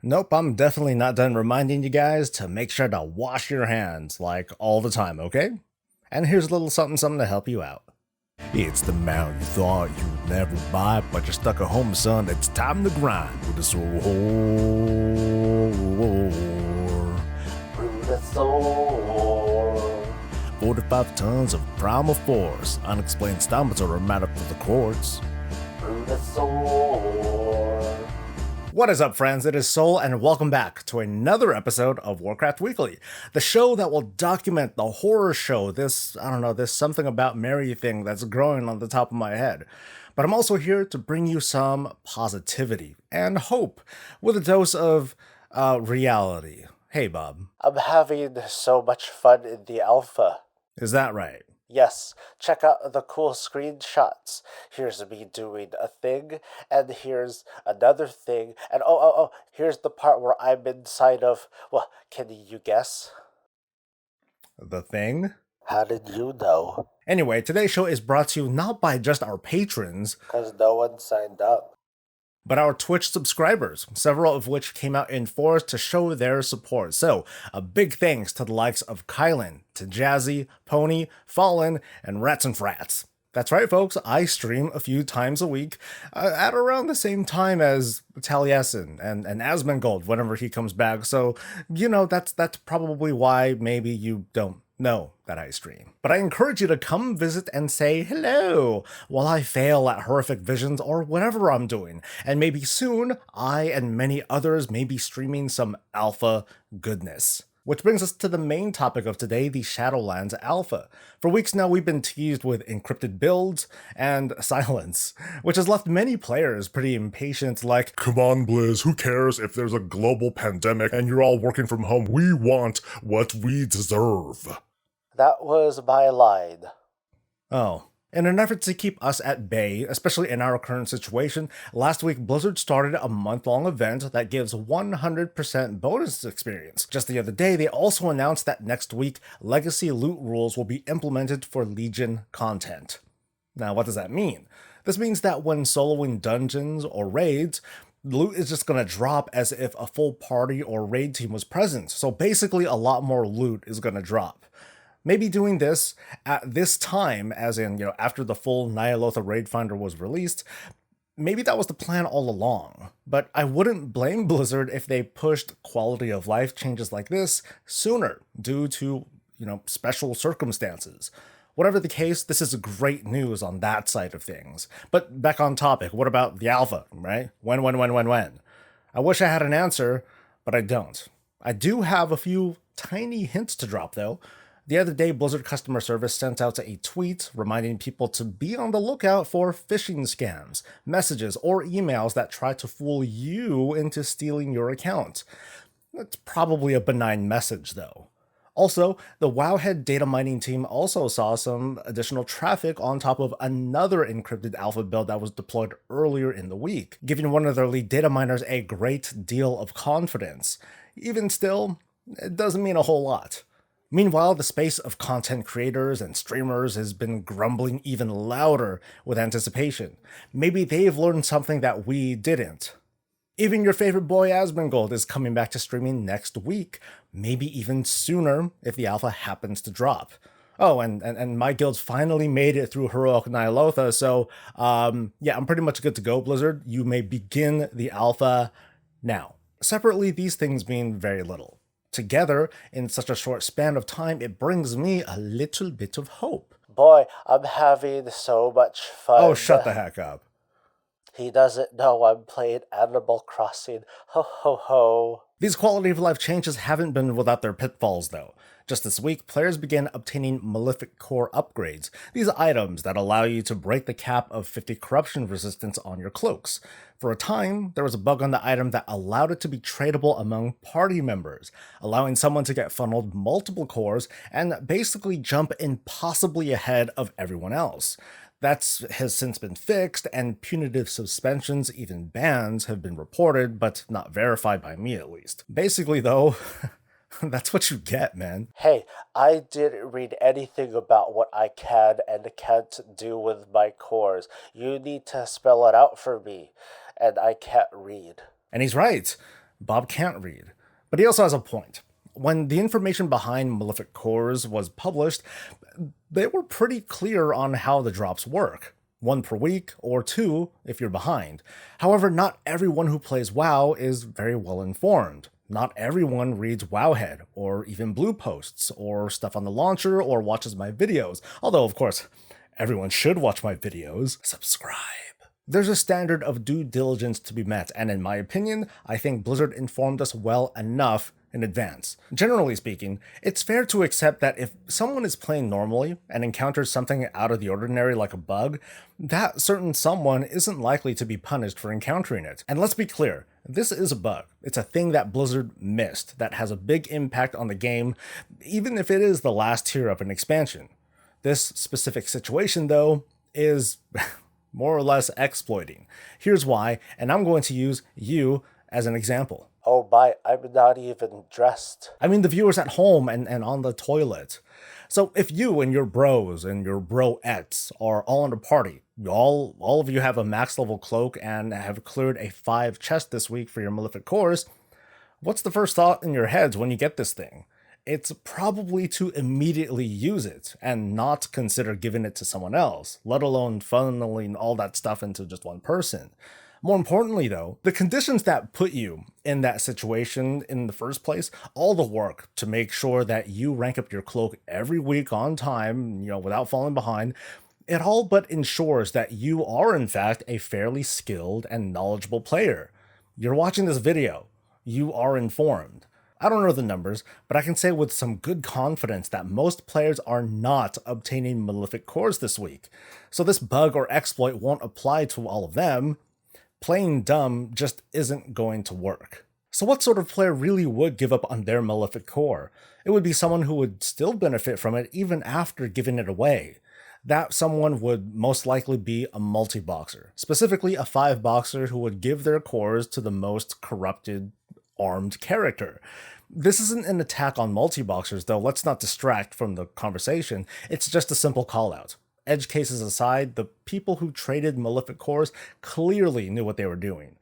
Nope, I'm definitely not done reminding you guys to make sure to wash your hands, like, all the time, okay? And here's a little something to help you out. It's the mount you thought you'd never buy, but you're stuck at home, son. It's time to grind with the soul. Through the soul. 45 tons of primal force, unexplained stomachs are rheumatic for the courts. Through the soul. What is up, friends? It is Soul, and welcome back to another episode of Warcraft Weekly, the show that will document the horror show, this something about Mary thing that's growing on the top of my head. But I'm also here to bring you some positivity and hope with a dose of reality. Hey, Bob. I'm having so much fun in the alpha. Is that right? Yes, check out the cool screenshots. Here's me doing a thing, and here's another thing, and here's the part where I'm inside of, well, can you guess? The thing? How did you know? Anyway, today's show is brought to you not by just our patrons, Because no one signed up. but our Twitch subscribers, several of which came out in force to show their support. So, a big thanks to the likes of Kylan, to Jazzy, Pony, Fallen, and Rats and Frats. That's right, folks, I stream a few times a week at around the same time as Taliesin and Asmongold whenever he comes back. So, that's probably why maybe you don't know that I stream. But I encourage you to come visit and say hello while I fail at horrific visions or whatever I'm doing. And maybe soon, I and many others may be streaming some alpha goodness. Which brings us to the main topic of today, the Shadowlands Alpha. For weeks now, we've been teased with encrypted builds and silence, which has left many players pretty impatient, like, Come on, Blizz, who cares if there's a global pandemic and you're all working from home? We want what we deserve. That was my line. oh. In an effort to keep us at bay, especially in our current situation, last week Blizzard started a month-long event that gives 100% bonus experience. Just the other day, they also announced that next week, legacy loot rules will be implemented for Legion content. Now, what does that mean? This means that when soloing dungeons or raids, loot is just going to drop as if a full party or raid team was present. So basically, a lot more loot is going to drop. Maybe doing this at this time, as in, after the full Nyalotha Raid Finder was released, maybe that was the plan all along. But I wouldn't blame Blizzard if they pushed quality of life changes like this sooner due to, special circumstances. Whatever the case, this is great news on that side of things. But back on topic, what about the alpha, right? When? I wish I had an answer, but I don't. I do have a few tiny hints to drop, though. The other day, Blizzard customer service sent out a tweet reminding people to be on the lookout for phishing scams, messages, or emails that try to fool you into stealing your account. That's probably a benign message, though. Also, the Wowhead data mining team also saw some additional traffic on top of another encrypted alpha build that was deployed earlier in the week, giving one of their lead data miners a great deal of confidence. Even still, it doesn't mean a whole lot. Meanwhile, the space of content creators and streamers has been grumbling even louder with anticipation. Maybe they've learned something that we didn't. Even your favorite boy Asmongold is coming back to streaming next week, maybe even sooner if the alpha happens to drop. Oh, and my guild's finally made it through Heroic Nyalotha, so I'm pretty much good to go, Blizzard. You may begin the alpha now. Separately, these things mean very little. Together, in such a short span of time, it brings me a little bit of hope. Boy, I'm having so much fun. Oh, shut the heck up. He doesn't know I'm playing Animal Crossing. Ho ho ho. These quality of life changes haven't been without their pitfalls, though. Just this week, players began obtaining Malefic Core upgrades, these items that allow you to break the cap of 50 corruption resistance on your cloaks. For a time, there was a bug on the item that allowed it to be tradable among party members, allowing someone to get funneled multiple cores and basically jump impossibly ahead of everyone else. That has since been fixed, and punitive suspensions, even bans, have been reported, but not verified by me at least. Basically, though, that's what you get, man. Hey, I didn't read anything about what I can and can't do with my cores. You need to spell it out for me, and I can't read. And he's right. Bob can't read. But he also has a point. When the information behind Malefic Cores was published, they were pretty clear on how the drops work. 1 per week, or 2 if you're behind. However, not everyone who plays WoW is very well informed. Not everyone reads Wowhead, or even Blue Posts, or stuff on the launcher, or watches my videos. Although, of course, everyone should watch my videos. Subscribe. There's a standard of due diligence to be met, and in my opinion, I think Blizzard informed us well enough in advance. Generally speaking, it's fair to accept that if someone is playing normally and encounters something out of the ordinary like a bug, that certain someone isn't likely to be punished for encountering it. And let's be clear, this is a bug. It's a thing that Blizzard missed that has a big impact on the game, even if it is the last tier of an expansion. This specific situation, though, is more or less exploiting. Here's why, and I'm going to use you as an example. Oh my, I'm not even dressed. I mean the viewers at home and on the toilet. So if you and your bros and your broettes are all in a party, all of you have a max level cloak and have cleared a 5 chest this week for your Malefic Cores, what's the first thought in your heads when you get this thing? It's probably to immediately use it and not consider giving it to someone else, let alone funneling all that stuff into just one person. More importantly, though, the conditions that put you in that situation in the first place, all the work to make sure that you rank up your cloak every week on time, without falling behind, it all but ensures that you are, in fact, a fairly skilled and knowledgeable player. You're watching this video. You are informed. I don't know the numbers, but I can say with some good confidence that most players are not obtaining Malefic Cores this week. So this bug or exploit won't apply to all of them. Playing dumb just isn't going to work. So what sort of player really would give up on their Malefic Core? It would be someone who would still benefit from it even after giving it away. That someone would most likely be a multi-boxer, specifically a 5-boxer who would give their cores to the most corrupted, armed character. This isn't an attack on multi-boxers, though. Let's not distract from the conversation. It's just a simple call-out. Edge cases aside, the people who traded Malefic Cores clearly knew what they were doing.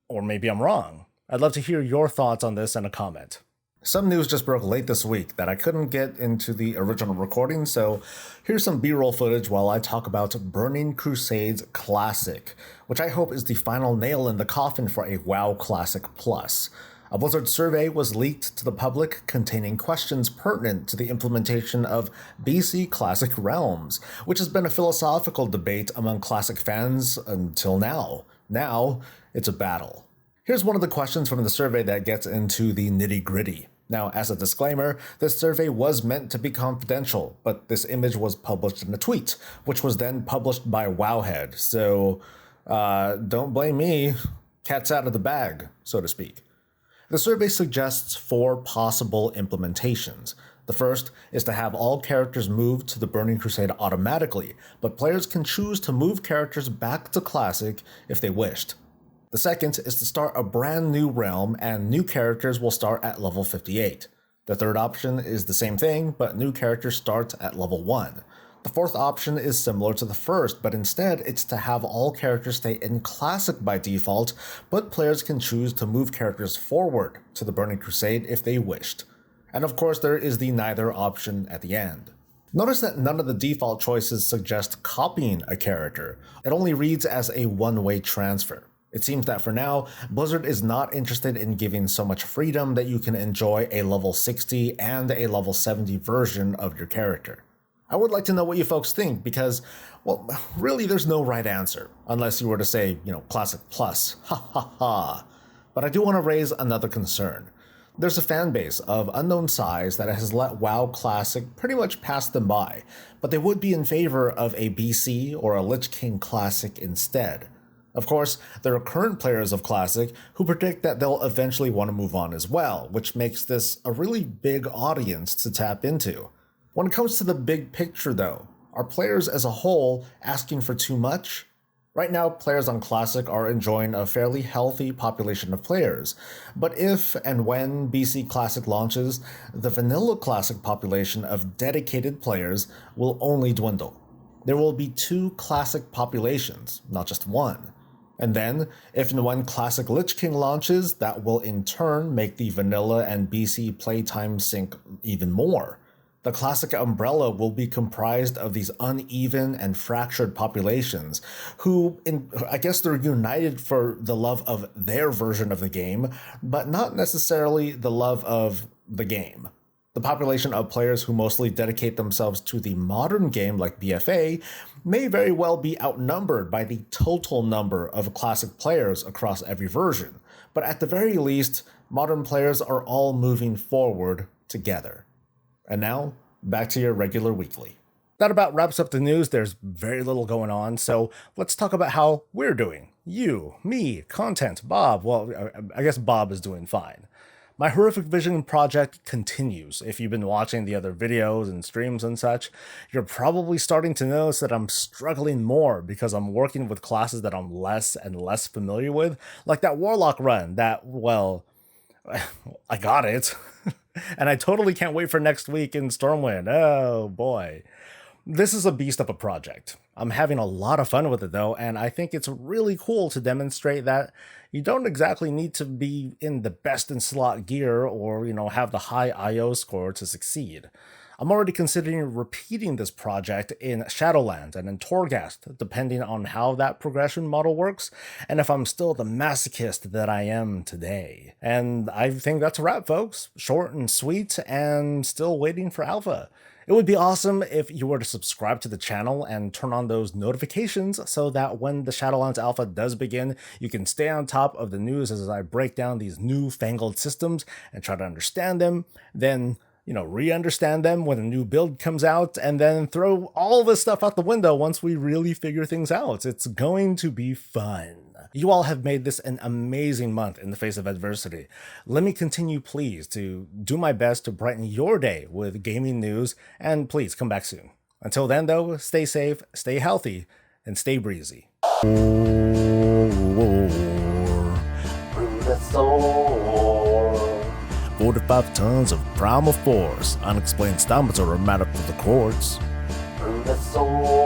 Or maybe I'm wrong. I'd love to hear your thoughts on this in a comment. Some news just broke late this week that I couldn't get into the original recording, so here's some B-roll footage while I talk about Burning Crusade's Classic, which I hope is the final nail in the coffin for a WoW Classic Plus. A Blizzard survey was leaked to the public containing questions pertinent to the implementation of BC Classic Realms, which has been a philosophical debate among Classic fans until now. Now, it's a battle. Here's one of the questions from the survey that gets into the nitty-gritty. Now, as a disclaimer, this survey was meant to be confidential, but this image was published in a tweet, which was then published by Wowhead, so don't blame me. Cat's out of the bag, so to speak. The survey suggests 4 possible implementations. The first is to have all characters move to the Burning Crusade automatically, but players can choose to move characters back to Classic if they wished. The second is to start a brand new realm and new characters will start at level 58. The third option is the same thing, but new characters start at level 1. The fourth option is similar to the first, but instead it's to have all characters stay in Classic by default, but players can choose to move characters forward to the Burning Crusade if they wished. And of course there is the neither option at the end. Notice that none of the default choices suggest copying a character. It only reads as a one-way transfer. It seems that for now, Blizzard is not interested in giving so much freedom that you can enjoy a level 60 and a level 70 version of your character. I would like to know what you folks think because, well, really there's no right answer, unless you were to say, Classic Plus, ha ha ha. But I do want to raise another concern. There's a fan base of unknown size that has let WoW Classic pretty much pass them by, but they would be in favor of a BC or a Lich King Classic instead. Of course, there are current players of Classic who predict that they'll eventually want to move on as well, which makes this a really big audience to tap into. When it comes to the big picture though, are players as a whole asking for too much? Right now, players on Classic are enjoying a fairly healthy population of players, but if and when BC Classic launches, the vanilla Classic population of dedicated players will only dwindle. There will be 2 Classic populations, not just one. And then, if and when Classic Lich King launches, that will in turn make the vanilla and BC playtime sync even more. The Classic umbrella will be comprised of these uneven and fractured populations who, I guess they're united for the love of their version of the game, but not necessarily the love of the game. The population of players who mostly dedicate themselves to the modern game like BFA may very well be outnumbered by the total number of classic players across every version, but at the very least, modern players are all moving forward together. And now, back to your regular weekly. That about wraps up the news. There's very little going on, so let's talk about how we're doing. You, me, content, Bob. Well, I guess Bob is doing fine. My Horrific Vision project continues. If you've been watching the other videos and streams and such, you're probably starting to notice that I'm struggling more because I'm working with classes that I'm less and less familiar with, like that Warlock run that, well, I got it. And I totally can't wait for next week in Stormwind. Oh boy. This is a beast of a project. I'm having a lot of fun with it though, and I think it's really cool to demonstrate that you don't exactly need to be in the best in slot gear or, have the high IO score to succeed. I'm already considering repeating this project in Shadowlands and in Torghast, depending on how that progression model works, and if I'm still the masochist that I am today. And I think that's a wrap, folks. Short and sweet, and still waiting for Alpha. It would be awesome if you were to subscribe to the channel and turn on those notifications so that when the Shadowlands Alpha does begin, you can stay on top of the news as I break down these newfangled systems and try to understand them, then re-understand them when a new build comes out, and then throw all this stuff out the window once we really figure things out. It's going to be fun. You all have made this an amazing month in the face of adversity. Let me continue, please, to do my best to brighten your day with gaming news, and please come back soon. Until then, though, stay safe, stay healthy, and stay breezy. Through the soul. 45 tons of primal force, unexplained stomachs are a matter for the courts. Through the soul.